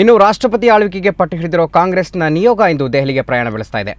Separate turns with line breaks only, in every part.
ಇನ್ನು ರಾಷ್ಟ್ರಪತಿ ಆಳ್ವಿಕೆಗೆ ಪಟ್ಟು ಹಿಡಿದಿರೋ ಕಾಂಗ್ರೆಸ್ನ ನಿಯೋಗ ಇಂದು ದೆಹಲಿಗೆ ಪ್ರಯಾಣ ಬೆಳೆಸ್ತಾ ಇದೆ.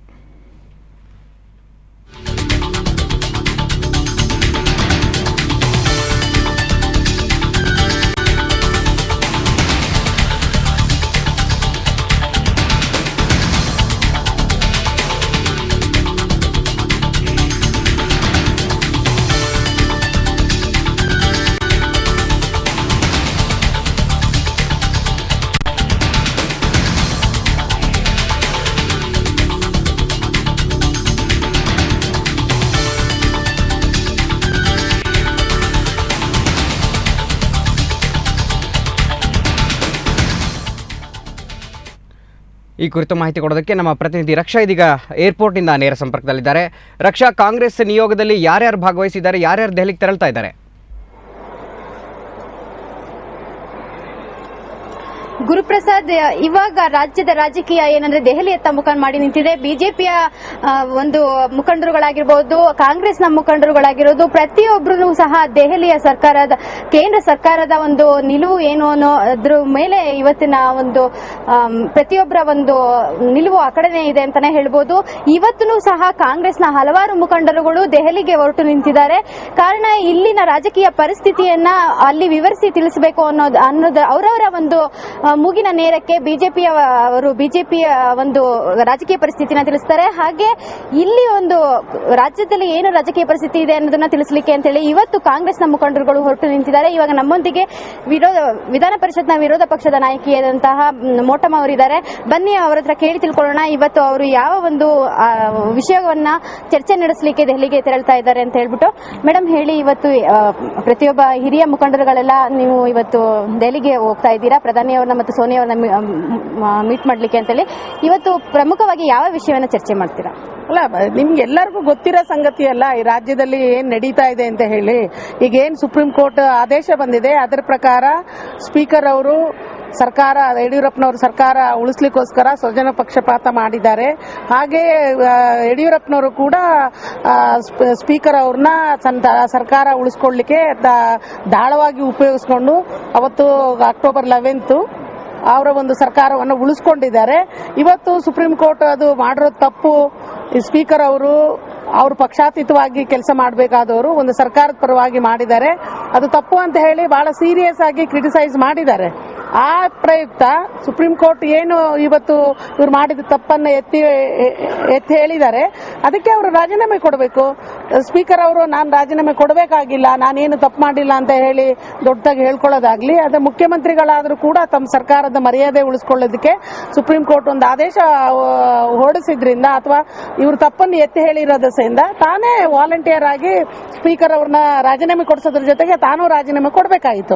ಈ ಕುರಿತು ಮಾಹಿತಿ ಕೊಡೋದಕ್ಕೆ ನಮ್ಮ ಪ್ರತಿನಿಧಿ ರಕ್ಷಾ ಇದೀಗ ಏರ್ಪೋರ್ಟ್ನಿಂದ ನೇರ ಸಂಪರ್ಕದಲ್ಲಿದ್ದಾರೆ. ರಕ್ಷಾ, ಕಾಂಗ್ರೆಸ್ ನಿಯೋಗದಲ್ಲಿ ಯಾರ್ಯಾರು ಭಾಗವಹಿಸಿದ್ದಾರೆ, ಯಾರ್ಯಾರು ದೆಹಲಿಗೆ ತೆರಳ್ತಾ ಇದ್ದಾರೆ?
ಗುರುಪ್ರಸಾದ್, ಇವಾಗ ರಾಜ್ಯದ ರಾಜಕೀಯ ಏನಂದ್ರೆ ದೆಹಲಿಯತ್ತ ಮುಖ ಮಾಡಿ ನಿಂತಿದೆ. ಬಿಜೆಪಿಯ ಒಂದು ಮುಖಂಡರುಗಳಾಗಿರ್ಬೋದು, ಕಾಂಗ್ರೆಸ್ನ ಮುಖಂಡರುಗಳಾಗಿರೋದು, ಪ್ರತಿಯೊಬ್ಬರು ಸಹ ದೆಹಲಿಯ ಸರ್ಕಾರದ, ಕೇಂದ್ರ ಸರ್ಕಾರದ ಒಂದು ನಿಲುವು ಏನು ಅನ್ನೋ ಅದ್ರ ಮೇಲೆ ಇವತ್ತಿನ ಒಂದು ಪ್ರತಿಯೊಬ್ಬರ ಒಂದು ನಿಲುವು ಆ ಕಡೆನೇ ಇದೆ ಅಂತಾನೆ ಹೇಳ್ಬೋದು. ಇವತ್ತೂ ಸಹ ಕಾಂಗ್ರೆಸ್ನ ಹಲವಾರು ಮುಖಂಡರುಗಳು ದೆಹಲಿಗೆ ಹೊರಟು ನಿಂತಿದ್ದಾರೆ. ಕಾರಣ ಇಲ್ಲಿನ ರಾಜಕೀಯ ಪರಿಸ್ಥಿತಿಯನ್ನ ಅಲ್ಲಿ ವಿವರಿಸಿ ತಿಳಿಸಬೇಕು ಅನ್ನೋದು ಅವರವರ ಒಂದು ಮೂಗಿನ ನೇರಕ್ಕೆ ಬಿಜೆಪಿಯ ಒಂದು ರಾಜಕೀಯ ಪರಿಸ್ಥಿತಿನ ತಿಳಿಸ್ತಾರೆ. ಹಾಗೆ ಇಲ್ಲಿ ಒಂದು ರಾಜ್ಯದಲ್ಲಿ ಏನು ರಾಜಕೀಯ ಪರಿಸ್ಥಿತಿ ಇದೆ ಅನ್ನೋದನ್ನ ತಿಳಿಸಲಿಕ್ಕೆ ಅಂತ ಹೇಳಿ ಇವತ್ತು ಕಾಂಗ್ರೆಸ್ನ ಮುಖಂಡರುಗಳು ಹೊರಟು ನಿಂತಿದ್ದಾರೆ. ಇವಾಗ ನಮ್ಮೊಂದಿಗೆ ವಿಧಾನ ಪರಿಷತ್ನ ವಿರೋಧ ಪಕ್ಷದ ನಾಯಕಿಯಾದಂತಹ ಮೋಟಮ್ಮ ಅವರಿದ್ದಾರೆ. ಬನ್ನಿ ಅವರ ಹತ್ರ ಕೇಳಿ ತಿಳ್ಕೊಳ್ಳೋಣ ಇವತ್ತು ಅವರು ಯಾವ ಒಂದು ವಿಷಯವನ್ನ ಚರ್ಚೆ ನಡೆಸಲಿಕ್ಕೆ ದೆಹಲಿಗೆ ತೆರಳ್ತಾ ಇದ್ದಾರೆ ಅಂತ ಹೇಳ್ಬಿಟ್ಟು. ಮೇಡಮ್ ಹೇಳಿ, ಇವತ್ತು ಪ್ರತಿಯೊಬ್ಬ ಹಿರಿಯ ಮುಖಂಡರುಗಳೆಲ್ಲ ನೀವು ಇವತ್ತು ದೆಹಲಿಗೆ ಹೋಗ್ತಾ ಇದ್ದೀರಾ, ಪ್ರಧಾನಿ ಅವ್ರನ್ನ ಮತ್ತು ಸೋನಿಯಾ ಅವ್ರನ್ನ ಮೀಟ್ ಮಾಡ್ಲಿಕ್ಕೆ ಅಂತೇಳಿ. ಇವತ್ತು ಪ್ರಮುಖವಾಗಿ ಯಾವ ವಿಷಯವನ್ನ ಚರ್ಚೆ ಮಾಡ್ತೀರಾ?
ಅಲ್ಲ, ನಿಮ್ಗೆ ಎಲ್ಲರಿಗೂ ಗೊತ್ತಿರೋ ಸಂಗತಿ ಅಲ್ಲ ಈ ರಾಜ್ಯದಲ್ಲಿ ಏನ್ ನಡೀತಾ ಇದೆ ಅಂತ ಹೇಳಿ. ಈಗ ಏನ್ ಸುಪ್ರೀಂ ಕೋರ್ಟ್ ಆದೇಶ ಬಂದಿದೆ, ಅದರ ಪ್ರಕಾರ ಸ್ಪೀಕರ್ ಅವರು ಸರ್ಕಾರ, ಯಡಿಯೂರಪ್ಪನವರು ಸರ್ಕಾರ ಉಳಿಸ್ಲಿಕ್ಕೋಸ್ಕರ ಸ್ವಜನ ಪಕ್ಷಪಾತ ಮಾಡಿದ್ದಾರೆ. ಹಾಗೆ ಯಡಿಯೂರಪ್ಪನವರು ಕೂಡ ಸ್ಪೀಕರ್ ಅವ್ರನ್ನ ಸರ್ಕಾರ ಉಳಿಸ್ಕೊಳ್ಳಿಕ್ಕೆ ದಾಳವಾಗಿ ಉಪಯೋಗಿಸ್ಕೊಂಡು ಅವತ್ತು ಅಕ್ಟೋಬರ್ 11 ಅವರ ಒಂದು ಸರ್ಕಾರವನ್ನು ಉಳಿಸ್ಕೊಂಡಿದ್ದಾರೆ. ಇವತ್ತು ಸುಪ್ರೀಂ ಕೋರ್ಟ್ ಅದು ಮಾಡಿರೋದು ತಪ್ಪು. ಸ್ಪೀಕರ್ ಅವರು ಪಕ್ಷಾತೀತವಾಗಿ ಕೆಲಸ ಮಾಡಬೇಕಾದವರು ಒಂದು ಸರ್ಕಾರದ ಪರವಾಗಿ ಮಾಡಿದ್ದಾರೆ, ಅದು ತಪ್ಪು ಅಂತ ಹೇಳಿ ಬಹಳ ಸೀರಿಯಸ್ ಆಗಿ ಕ್ರಿಟಿಸೈಸ್ ಮಾಡಿದ್ದಾರೆ. ಆ ಪ್ರಯುಕ್ತ ಸುಪ್ರೀಂ ಕೋರ್ಟ್ ಏನು ಇವತ್ತು ಇವ್ರು ಮಾಡಿದ ತಪ್ಪನ್ನ ಎತ್ತಿ ಹೇಳಿದ್ದಾರೆ, ಅದಕ್ಕೆ ಅವರು ರಾಜೀನಾಮೆ ಕೊಡಬೇಕು. ಸ್ಪೀಕರ್ ಅವರು ನಾನು ರಾಜೀನಾಮೆ ಕೊಡಬೇಕಾಗಿಲ್ಲ, ನಾನೇನು ತಪ್ಪು ಮಾಡಿಲ್ಲ ಅಂತ ಹೇಳಿ ದೊಡ್ಡದಾಗಿ ಹೇಳ್ಕೊಳ್ಳೋದಾಗ್ಲಿ, ಅದೇ ಮುಖ್ಯಮಂತ್ರಿಗಳಾದ್ರೂ ಕೂಡ ತಮ್ಮ ಸರ್ಕಾರದ ಮರ್ಯಾದೆ ಉಳಿಸ್ಕೊಳ್ಳೋದಕ್ಕೆ ಸುಪ್ರೀಂ ಕೋರ್ಟ್ ಒಂದು ಆದೇಶ ಹೊರಡಿಸಿದ್ರಿಂದ ಅಥವಾ ಇವರು ತಪ್ಪನ್ನು ಎತ್ತಿ ಹೇಳಿರೋದ್ರಿಂದ ತಾನೇ ವಾಲಂಟಿಯರ್ ಆಗಿ ಸ್ಪೀಕರ್ ಅವ್ರನ್ನ ರಾಜೀನಾಮೆ ಕೊಡಿಸೋದ್ರ ಜೊತೆಗೆ ತಾನೂ ರಾಜೀನಾಮೆ ಕೊಡಬೇಕಾಯಿತು.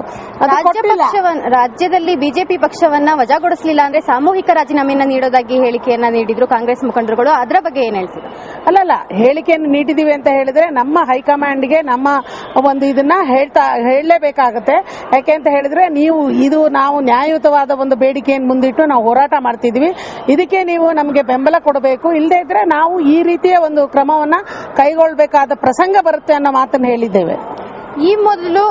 ರಾಜ್ಯದಲ್ಲಿ ಬಿಜೆಪಿ ಪಕ್ಷವನ್ನ ವಜಾಗೊಳಿಸಲಿಲ್ಲ ಅಂದ್ರೆ ಸಾಮೂಹಿಕ ರಾಜೀನಾಮೆಯನ್ನ ನೀಡೋದಾಗಿ ಹೇಳಿಕೆಯನ್ನ ನೀಡಿದ್ರು ಕಾಂಗ್ರೆಸ್ ಮುಖಂಡರುಗಳು. ಅದರ ಬಗ್ಗೆ ಏನ್ ಹೇಳ್ತೀರಾ?
ಅಲ್ಲಲ್ಲ, ಹೇಳಿಕೆಯನ್ನು ನೀಡಿದೀವಿ ಅಂತ ಹೇಳಿದ್ರೆ ನಮ್ಮ ಹೈಕಮಾಂಡ್ಗೆ ನಮ್ಮ ಒಂದು ಇದನ್ನ ಹೇಳಲೇಬೇಕಾಗತ್ತೆ. ಯಾಕೆ ಅಂತ ಹೇಳಿದ್ರೆ ನಾವು ನ್ಯಾಯಯುತವಾದ ಒಂದು ಬೇಡಿಕೆಯನ್ನು ಮುಂದಿಟ್ಟು ನಾವು ಹೋರಾಟ ಮಾಡ್ತಿದ್ವಿ, ಇದಕ್ಕೆ ನೀವು ನಮಗೆ ಬೆಂಬಲ ಕೊಡಬೇಕು, ಇಲ್ಲದೇ ಇದ್ರೆ ನಾವು ಈ ರೀತಿಯ ಒಂದು ಕ್ರಮವನ್ನ ಕೈಗೊಳ್ಳಬೇಕಾದ ಪ್ರಸಂಗ ಬರುತ್ತೆ ಅನ್ನೋ ಮಾತನ್ನು ಹೇಳಿದ್ದೇವೆ.
ಈ ಮೊದಲು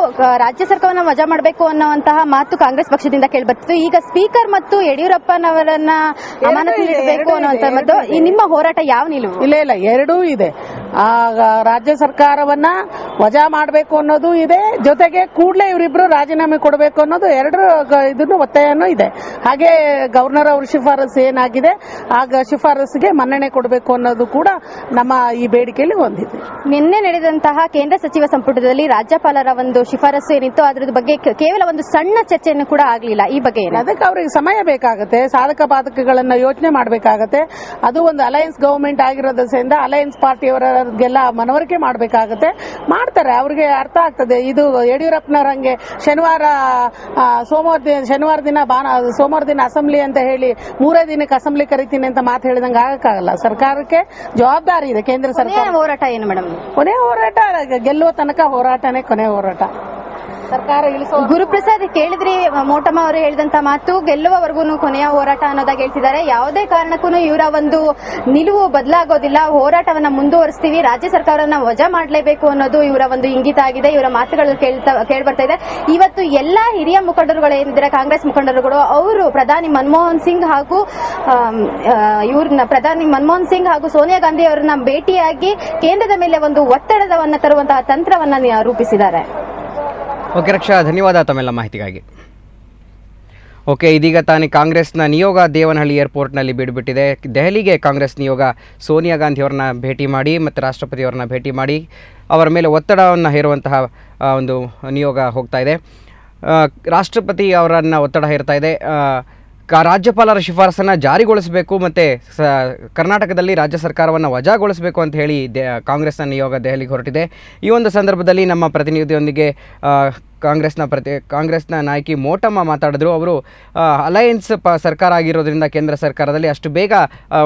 ರಾಜ್ಯ ಸರ್ಕಾರವನ್ನು ವಜಾ ಮಾಡಬೇಕು ಅನ್ನುವಂತಹ ಮಾತು ಕಾಂಗ್ರೆಸ್ ಪಕ್ಷದಿಂದ ಕೇಳಿಬರ್ತಿತ್ತು. ಈಗ ಸ್ಪೀಕರ್ ಮತ್ತು ಯಡಿಯೂರಪ್ಪನವರನ್ನ ಅಮಾನತುಗೊಳಿಸಬೇಕು ಅನ್ನುವಂತ ನಿಮ್ಮ ಹೋರಾಟ ಯಾವ ನಿಲುವು?
ಇಲ್ಲ, ಎರಡೂ ಇದೆ. ರಾಜ್ಯ ಸರ್ಕಾರವನ್ನ ವಜಾ ಮಾಡಬೇಕು ಅನ್ನೋದು ಇದೆ, ಜೊತೆಗೆ ಕೂಡಲೇ ಇವರಿಬ್ರು ರಾಜೀನಾಮೆ ಕೊಡಬೇಕು ಅನ್ನೋದು ಇದನ್ನು ಒತ್ತಾಯನೂ ಇದೆ. ಹಾಗೆ ಗವರ್ನರ್ ಅವ್ರ ಶಿಫಾರಸು ಏನಾಗಿದೆ ಆ ಶಿಫಾರಸ್ಸಿಗೆ ಮನ್ನಣೆ ಕೊಡಬೇಕು ಅನ್ನೋದು ಕೂಡ ನಮ್ಮ ಈ ಬೇಡಿಕೆಯಲ್ಲಿ ಹೊಂದಿದೆ.
ನಿನ್ನೆ ನಡೆದಂತಹ ಕೇಂದ್ರ ಸಚಿವ ಸಂಪುಟದಲ್ಲಿ ರಾಜ್ಯಪಾಲರ ಒಂದು ಶಿಫಾರಸು ಏನಿತ್ತು ಅದರ ಬಗ್ಗೆ ಕೇವಲ ಒಂದು ಸಣ್ಣ ಚರ್ಚೆಯನ್ನು ಕೂಡ ಆಗಲಿಲ್ಲ. ಈ ಬಗ್ಗೆ
ಅದಕ್ಕೆ ಅವರಿಗೆ ಸಮಯ ಬೇಕಾಗುತ್ತೆ, ಸಾಧಕ ಬಾಧಕಗಳನ್ನ ಯೋಚನೆ ಮಾಡಬೇಕಾಗತ್ತೆ. ಅದು ಒಂದು ಅಲಯನ್ಸ್ ಗವರ್ಮೆಂಟ್ ಆಗಿರೋದ್ರಿಂದ ಅಲಯನ್ಸ್ ಪಾರ್ಟಿಯವರಿಗೆಲ್ಲ ಮನವರಿಕೆ ಮಾಡಬೇಕಾಗತ್ತೆ. ಮಾಡ್ತಾರೆ, ಅವ್ರಿಗೆ ಅರ್ಥ ಆಗ್ತದೆ. ಇದು ಯಡಿಯೂರಪ್ಪನವ್ರ ಹಂಗೆ ಸೋಮವಾರ ದಿನ ಅಸೆಂಬ್ಲಿ ಅಂತ ಹೇಳಿ 3 ದಿನಕ್ಕೆ ಅಸೆಂಬ್ಲಿ ಕರಿತೀನಿ ಅಂತ ಮಾತು ಹೇಳಿದಂಗೆ ಆಗಕ್ಕಾಗಲ್ಲ. ಸರ್ಕಾರಕ್ಕೆ ಜವಾಬ್ದಾರಿ ಇದೆ. ಕೇಂದ್ರ ಸರ್ಕಾರ
ಹೋರಾಟ ಏನು ಮೇಡಮ್?
ಕೊನೆ ಹೋರಾಟ ಗೆಲ್ಲುವ ತನಕ ಹೋರಾಟನೇ ಕೊನೆ ಹೋರಾಟ. ಸರ್ಕಾರ ಇಳಿಸೋ
ಗುರುಪ್ರಸಾದ್ ಕೇಳಿದ್ರಿ, ಮೋಟಮ್ಮ ಅವರು ಹೇಳಿದಂತ ಮಾತು ಗೆಲ್ಲುವವರೆಗೂ ಕೊನೆಯ ಹೋರಾಟ ಅನ್ನೋದಾಗಿ ಹೇಳ್ತಿದ್ದಾರೆ. ಯಾವುದೇ ಕಾರಣಕ್ಕೂ ಇವರ ಒಂದು ನಿಲುವು ಬದಲಾಗೋದಿಲ್ಲ, ಹೋರಾಟವನ್ನ ಮುಂದುವರಿಸ್ತೀವಿ, ರಾಜ್ಯ ಸರ್ಕಾರವನ್ನ ವಜಾ ಮಾಡಲೇಬೇಕು ಅನ್ನೋದು ಇವರ ಒಂದು ಇಂಗಿತ ಆಗಿದೆ. ಇವರ ಮಾತುಗಳು ಕೇಳ್ಬರ್ತಾ ಇದೆ. ಇವತ್ತು ಎಲ್ಲಾ ಹಿರಿಯ ಮುಖಂಡರುಗಳು ಏನಿದ್ದಾರೆ, ಕಾಂಗ್ರೆಸ್ ಮುಖಂಡರುಗಳು, ಅವರು ಪ್ರಧಾನಿ ಮನಮೋಹನ್ ಸಿಂಗ್ ಹಾಗೂ ಸೋನಿಯಾ ಗಾಂಧಿ ಅವರನ್ನ ಭೇಟಿಯಾಗಿ ಕೇಂದ್ರದ ಮೇಲೆ ಒಂದು ಒತ್ತಡವನ್ನ ತರುವಂತಹ ತಂತ್ರವನ್ನ ರೂಪಿಸಿದ್ದಾರೆ.
ಓಕೆ ರಕ್ಷಾ, ಧನ್ಯವಾದ ತಮ್ಮೆಲ್ಲ ಮಾಹಿತಿಗಾಗಿ. ಓಕೆ, ಇದೀಗ ತಾನೇ ಕಾಂಗ್ರೆಸ್ನ ನಿಯೋಗ ದೇವನಹಳ್ಳಿ ಏರ್ಪೋರ್ಟ್ನಲ್ಲಿ ಬಿಡುಬಿಟ್ಟಿದೆ. ದೆಹಲಿಗೆ ಕಾಂಗ್ರೆಸ್ ನಿಯೋಗ ಸೋನಿಯಾ ಗಾಂಧಿ ಅವರನ್ನ ಭೇಟಿ ಮಾಡಿ ಮತ್ತು ರಾಷ್ಟ್ರಪತಿಯವರನ್ನ ಭೇಟಿ ಮಾಡಿ ಅವರ ಮೇಲೆ ಒತ್ತಡವನ್ನು ಹೇರುವಂತಹ ಒಂದು ನಿಯೋಗ ಹೋಗ್ತಾ ಇದೆ. ರಾಷ್ಟ್ರಪತಿ ಅವರನ್ನು ಒತ್ತಡ ಹೇರ್ತಾ ಇದೆ. ರಾಜ್ಯಪಾಲರ ಶಿಫಾರಸನ್ನು ಜಾರಿಗೊಳಿಸಬೇಕು ಮತ್ತು ಕರ್ನಾಟಕದಲ್ಲಿ ರಾಜ್ಯ ಸರ್ಕಾರವನ್ನು ವಜಾಗೊಳಿಸಬೇಕು ಅಂತ ಹೇಳಿ ಕಾಂಗ್ರೆಸ್ನ ನಿಯೋಗ ದೆಹಲಿಗೆ ಹೊರಟಿದೆ. ಈ ಒಂದು ಸಂದರ್ಭದಲ್ಲಿ ನಮ್ಮ ಪ್ರತಿನಿಧಿಯೊಂದಿಗೆ ಕಾಂಗ್ರೆಸ್ನ ನಾಯಕಿ ಮೋಟಮ್ಮ ಮಾತಾಡಿದ್ರು. ಅವರು ಅಲಯನ್ಸ್ ಸರ್ಕಾರ ಆಗಿರೋದ್ರಿಂದ ಕೇಂದ್ರ ಸರ್ಕಾರದಲ್ಲಿ ಅಷ್ಟು ಬೇಗ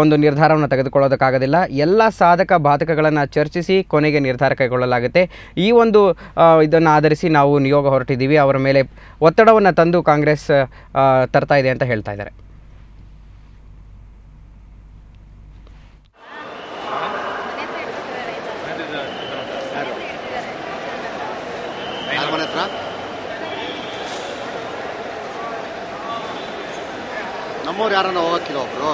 ಒಂದು ನಿರ್ಧಾರವನ್ನು ತೆಗೆದುಕೊಳ್ಳೋದಕ್ಕಾಗೋದಿಲ್ಲ. ಎಲ್ಲ ಸಾಧಕ ಬಾಧಕಗಳನ್ನು ಚರ್ಚಿಸಿ ಕೊನೆಗೆ ನಿರ್ಧಾರ ಕೈಗೊಳ್ಳಲಾಗುತ್ತೆ. ಈ ಒಂದು ಇದನ್ನು ಆಧರಿಸಿ ನಾವು ನಿಯೋಗ ಹೊರಟಿದ್ದೀವಿ, ಅವರ ಮೇಲೆ ಒತ್ತಡವನ್ನು ತಂದು ಕಾಂಗ್ರೆಸ್ ತರ್ತಾ ಇದೆ ಅಂತ ಹೇಳ್ತಾ ಇದ್ದಾರೆ.
ನಮ್ಮವ್ರು ಯಾರನ್ನ ಹೋಗಕ್ಕಿಲ್ಲ ಒಬ್ರು